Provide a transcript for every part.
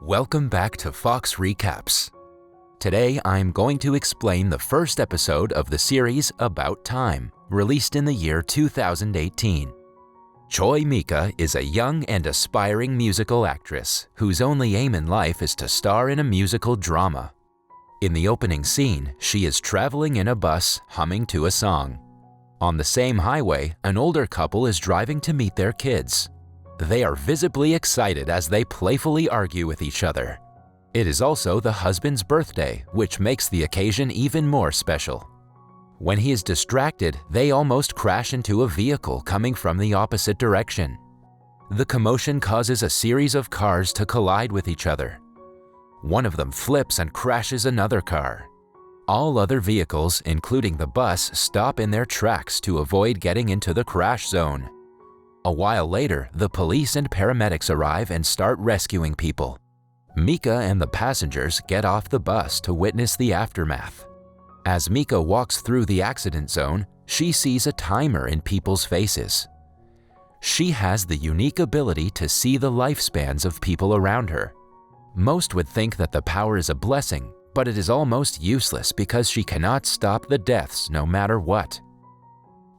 Welcome back to Fox Recaps. Today I'm going to explain the first episode of the series About Time, released in the year 2018. Choi Mika is a young and aspiring musical actress whose only aim in life is to star in a musical drama. In the opening scene, she is traveling in a bus, humming to a song. On the same highway, an older couple is driving to meet their kids. They are visibly excited as they playfully argue with each other. It is also the husband's birthday, which makes the occasion even more special. When he is distracted, they almost crash into a vehicle coming from the opposite direction. The commotion causes a series of cars to collide with each other. One of them flips and crashes another car. All other vehicles, including the bus, stop in their tracks to avoid getting into the crash zone. A while later, the police and paramedics arrive and start rescuing people. Mika and the passengers get off the bus to witness the aftermath. As Mika walks through the accident zone, she sees a timer in people's faces. She has the unique ability to see the lifespans of people around her. Most would think that the power is a blessing, but it is almost useless because she cannot stop the deaths no matter what.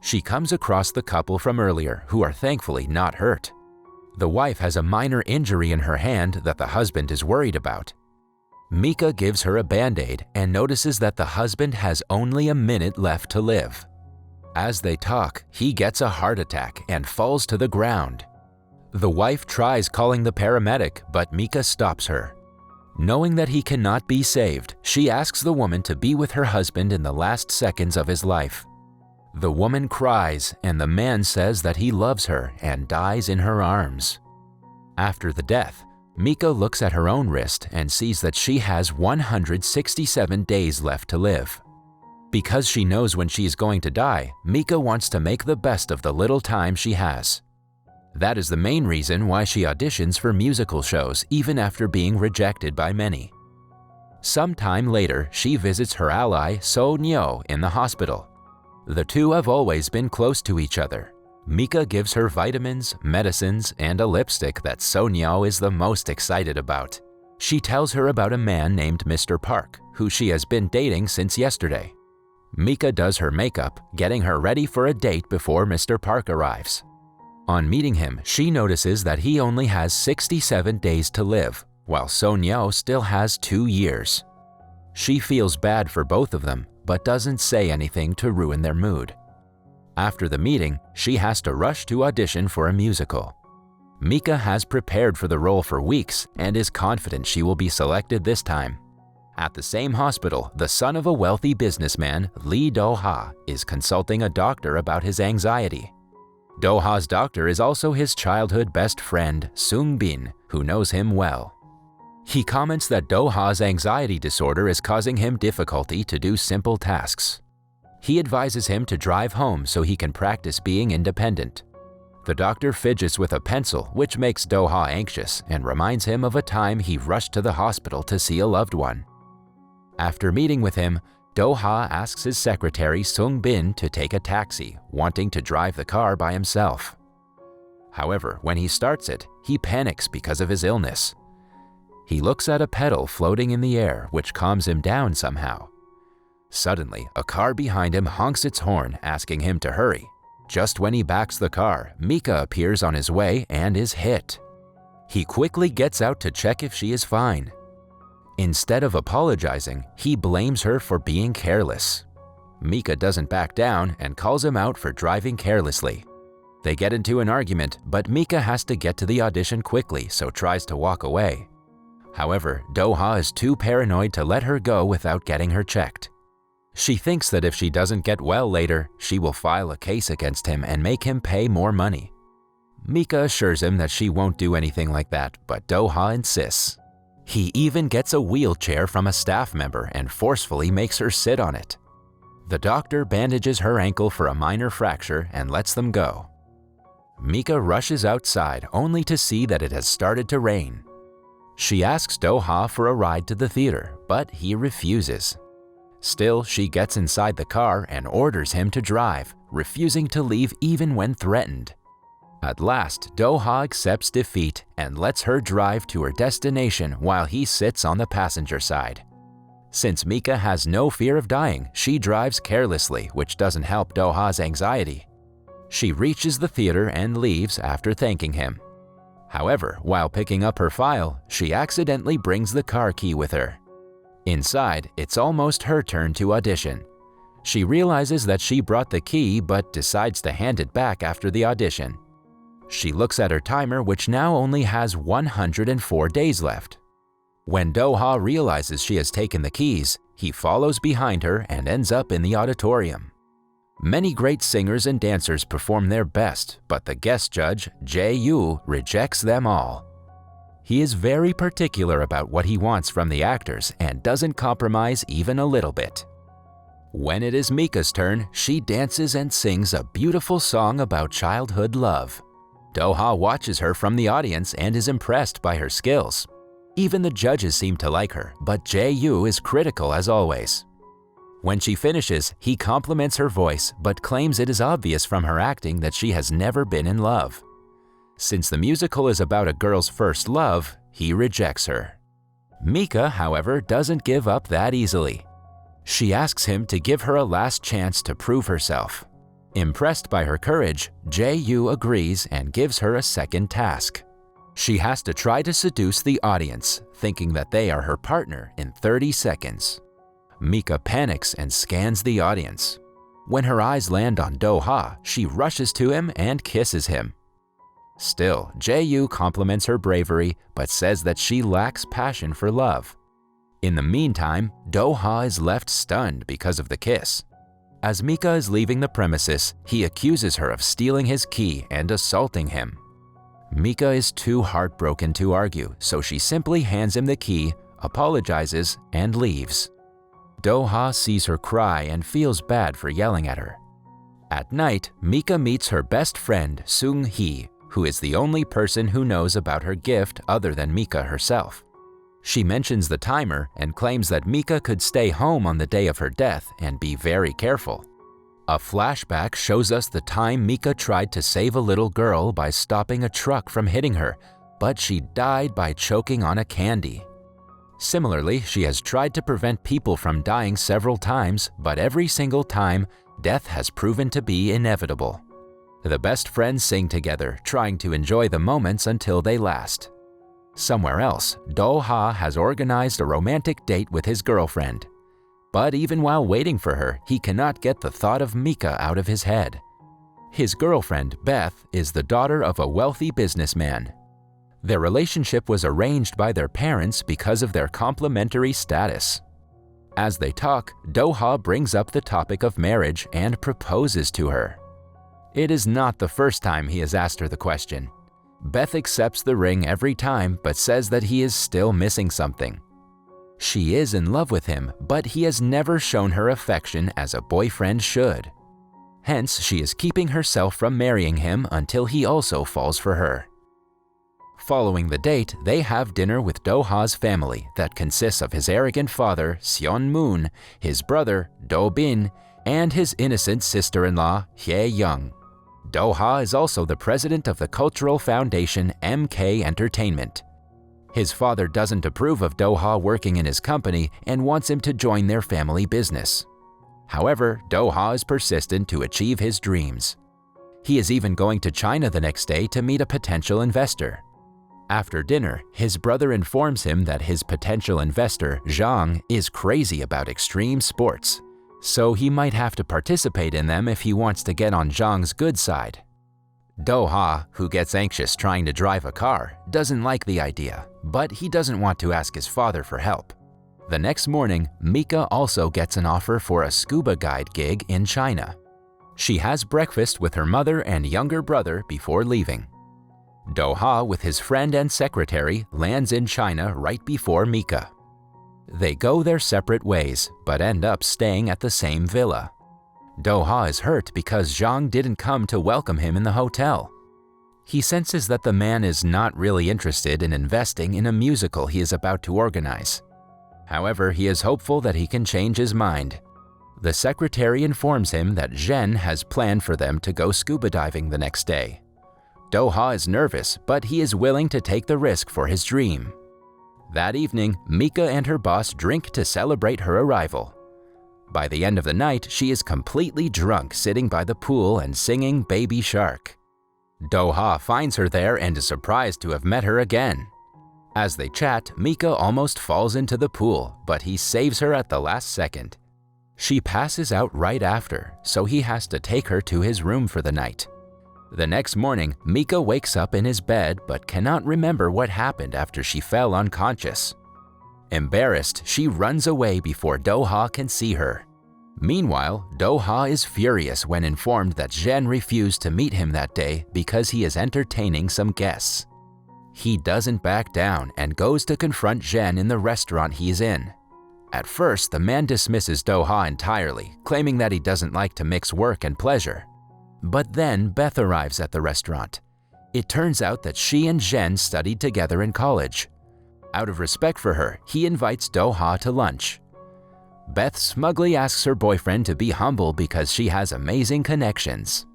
She comes across the couple from earlier who are thankfully not hurt. The wife has a minor injury in her hand that the husband is worried about. Mika gives her a band-aid and notices that the husband has only a minute left to live. As they talk, he gets a heart attack and falls to the ground. The wife tries calling the paramedic, but Mika stops her. Knowing that he cannot be saved, she asks the woman to be with her husband in the last seconds of his life. The woman cries, and the man says that he loves her and dies in her arms. After the death, Mika looks at her own wrist and sees that she has 167 days left to live. Because she knows when she is going to die, Mika wants to make the best of the little time she has. That is the main reason why she auditions for musical shows even after being rejected by many. Sometime later, she visits her ally So Nyo in the hospital. The two have always been close to each other. Mika gives her vitamins, medicines, and a lipstick that Sonyo is the most excited about. She tells her about a man named Mr. Park, who she has been dating since yesterday. Mika does her makeup, getting her ready for a date before Mr. Park arrives. On meeting him, she notices that he only has 67 days to live, while Sonyo still has 2 years. She feels bad for both of them, but doesn't say anything to ruin their mood. After the meeting, she has to rush to audition for a musical. Mika has prepared for the role for weeks and is confident she will be selected this time. At the same hospital, the son of a wealthy businessman, Lee Do-ha, is consulting a doctor about his anxiety. Do-ha's doctor is also his childhood best friend, Sung-bin, who knows him well. He comments that Do-ha's anxiety disorder is causing him difficulty to do simple tasks. He advises him to drive home so he can practice being independent. The doctor fidgets with a pencil, which makes Do-ha anxious and reminds him of a time he rushed to the hospital to see a loved one. After meeting with him, Do-ha asks his secretary Sung-bin to take a taxi, wanting to drive the car by himself. However, when he starts it, he panics because of his illness. He looks at a pedal floating in the air, which calms him down somehow. Suddenly, a car behind him honks its horn, asking him to hurry. Just when he backs the car, Mika appears on his way and is hit. He quickly gets out to check if she is fine. Instead of apologizing, he blames her for being careless. Mika doesn't back down and calls him out for driving carelessly. They get into an argument, but Mika has to get to the audition quickly, so tries to walk away. However, Do-ha is too paranoid to let her go without getting her checked. She thinks that if she doesn't get well later, she will file a case against him and make him pay more money. Mika assures him that she won't do anything like that, but Do-ha insists. He even gets a wheelchair from a staff member and forcefully makes her sit on it. The doctor bandages her ankle for a minor fracture and lets them go. Mika rushes outside only to see that it has started to rain. She asks Do-ha for a ride to the theater, but he refuses. Still, she gets inside the car and orders him to drive, refusing to leave even when threatened. At last, Do-ha accepts defeat and lets her drive to her destination while he sits on the passenger side. Since Mika has no fear of dying, she drives carelessly, which doesn't help Do-ha's anxiety. She reaches the theater and leaves after thanking him. However, while picking up her file, she accidentally brings the car key with her. Inside, it's almost her turn to audition. She realizes that she brought the key but decides to hand it back after the audition. She looks at her timer, which now only has 104 days left. When Do-ha realizes she has taken the keys, he follows behind her and ends up in the auditorium. Many great singers and dancers perform their best, but the guest judge, Jae-yu, rejects them all. He is very particular about what he wants from the actors and doesn't compromise even a little bit. When it is Mika's turn, she dances and sings a beautiful song about childhood love. Do-ha watches her from the audience and is impressed by her skills. Even the judges seem to like her, but Jae-yu is critical as always. When she finishes, he compliments her voice but claims it is obvious from her acting that she has never been in love. Since the musical is about a girl's first love, he rejects her. Mika, however, doesn't give up that easily. She asks him to give her a last chance to prove herself. Impressed by her courage, Jae-yu agrees and gives her a second task. She has to try to seduce the audience, thinking that they are her partner in 30 seconds. Mika panics and scans the audience. When her eyes land on Do-ha, she rushes to him and kisses him. Still, Jae-yu compliments her bravery but says that she lacks passion for love. In the meantime, Do-ha is left stunned because of the kiss. As Mika is leaving the premises, he accuses her of stealing his key and assaulting him. Mika is too heartbroken to argue, so she simply hands him the key, apologizes, and leaves. Do-ha sees her cry and feels bad for yelling at her. At night, Mika meets her best friend, Sung-hee, who is the only person who knows about her gift other than Mika herself. She mentions the timer and claims that Mika could stay home on the day of her death and be very careful. A flashback shows us the time Mika tried to save a little girl by stopping a truck from hitting her, but she died by choking on a candy. Similarly, she has tried to prevent people from dying several times, but every single time, death has proven to be inevitable. The best friends sing together, trying to enjoy the moments until they last. Somewhere else, Do-ha has organized a romantic date with his girlfriend. But even while waiting for her, he cannot get the thought of Mika out of his head. His girlfriend, Beth, is the daughter of a wealthy businessman. Their relationship was arranged by their parents because of their complementary status. As they talk, Do-ha brings up the topic of marriage and proposes to her. It is not the first time he has asked her the question. Beth accepts the ring every time but says that he is still missing something. She is in love with him, but he has never shown her affection as a boyfriend should. Hence, she is keeping herself from marrying him until he also falls for her. Following the date, they have dinner with Do-ha's family that consists of his arrogant father, Seon-moon, his brother, Do-bin, and his innocent sister-in-law, Hye-young. Do-ha is also the president of the cultural foundation MK Entertainment. His father doesn't approve of Do-ha working in his company and wants him to join their family business. However, Do-ha is persistent to achieve his dreams. He is even going to China the next day to meet a potential investor. After dinner, his brother informs him that his potential investor, Zhang, is crazy about extreme sports, so he might have to participate in them if he wants to get on Zhang's good side. Do-ha, who gets anxious trying to drive a car, doesn't like the idea, but he doesn't want to ask his father for help. The next morning, Mika also gets an offer for a scuba guide gig in China. She has breakfast with her mother and younger brother before leaving. Do-ha, with his friend and secretary, lands in China right before Mika. They go their separate ways, but end up staying at the same villa. Do-ha is hurt because Zhang didn't come to welcome him in the hotel. He senses that the man is not really interested in investing in a musical he is about to organize. However, he is hopeful that he can change his mind. The secretary informs him that Zhen has planned for them to go scuba diving the next day. Do-ha is nervous, but he is willing to take the risk for his dream. That evening, Mika and her boss drink to celebrate her arrival. By the end of the night, she is completely drunk sitting by the pool and singing Baby Shark. Do-ha finds her there and is surprised to have met her again. As they chat, Mika almost falls into the pool, but he saves her at the last second. She passes out right after, so he has to take her to his room for the night. The next morning, Mika wakes up in his bed but cannot remember what happened after she fell unconscious. Embarrassed, she runs away before Do-ha can see her. Meanwhile, Do-ha is furious when informed that Zhen refused to meet him that day because he is entertaining some guests. He doesn't back down and goes to confront Zhen in the restaurant he's in. At first, the man dismisses Do-ha entirely, claiming that he doesn't like to mix work and pleasure. But then Beth arrives at the restaurant. It turns out that she and Zhen studied together in college. Out of respect for her, he invites Do-ha to lunch. Beth smugly asks her boyfriend to be humble because she has amazing connections.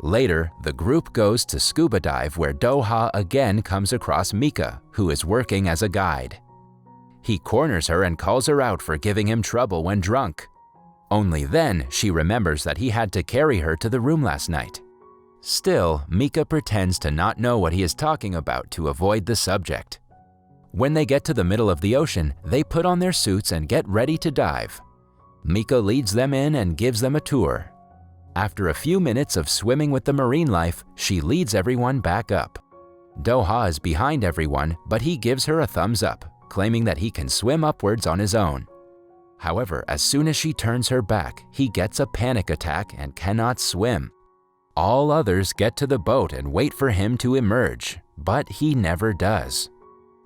Later, the group goes to scuba dive where Do-ha again comes across Mika, who is working as a guide. He corners her and calls her out for giving him trouble when drunk. Only then she remembers that he had to carry her to the room last night. Still, Mika pretends to not know what he is talking about to avoid the subject. When they get to the middle of the ocean, they put on their suits and get ready to dive. Mika leads them in and gives them a tour. After a few minutes of swimming with the marine life, she leads everyone back up. Do-ha is behind everyone, but he gives her a thumbs up, claiming that he can swim upwards on his own. However, as soon as she turns her back, he gets a panic attack and cannot swim. All others get to the boat and wait for him to emerge, but he never does.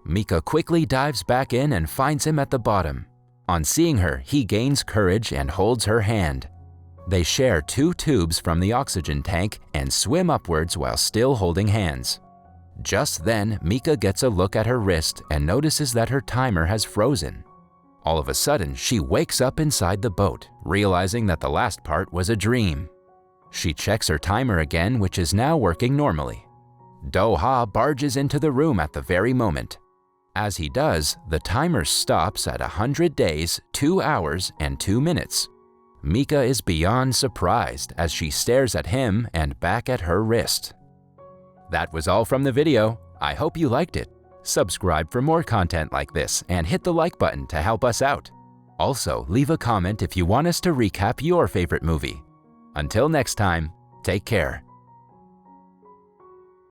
Mika quickly dives back in and finds him at the bottom. On seeing her, he gains courage and holds her hand. They share 2 tubes from the oxygen tank and swim upwards while still holding hands. Just then, Mika gets a look at her wrist and notices that her timer has frozen. All of a sudden, she wakes up inside the boat, realizing that the last part was a dream. She checks her timer again, which is now working normally. Do-ha barges into the room at the very moment. As he does, the timer stops at 100 days, 2 hours, and 2 minutes. Mika is beyond surprised as she stares at him and back at her wrist. That was all from the video. I hope you liked it. Subscribe for more content like this and hit the like button to help us out. Also, leave a comment if you want us to recap your favorite movie. Until next time, take care.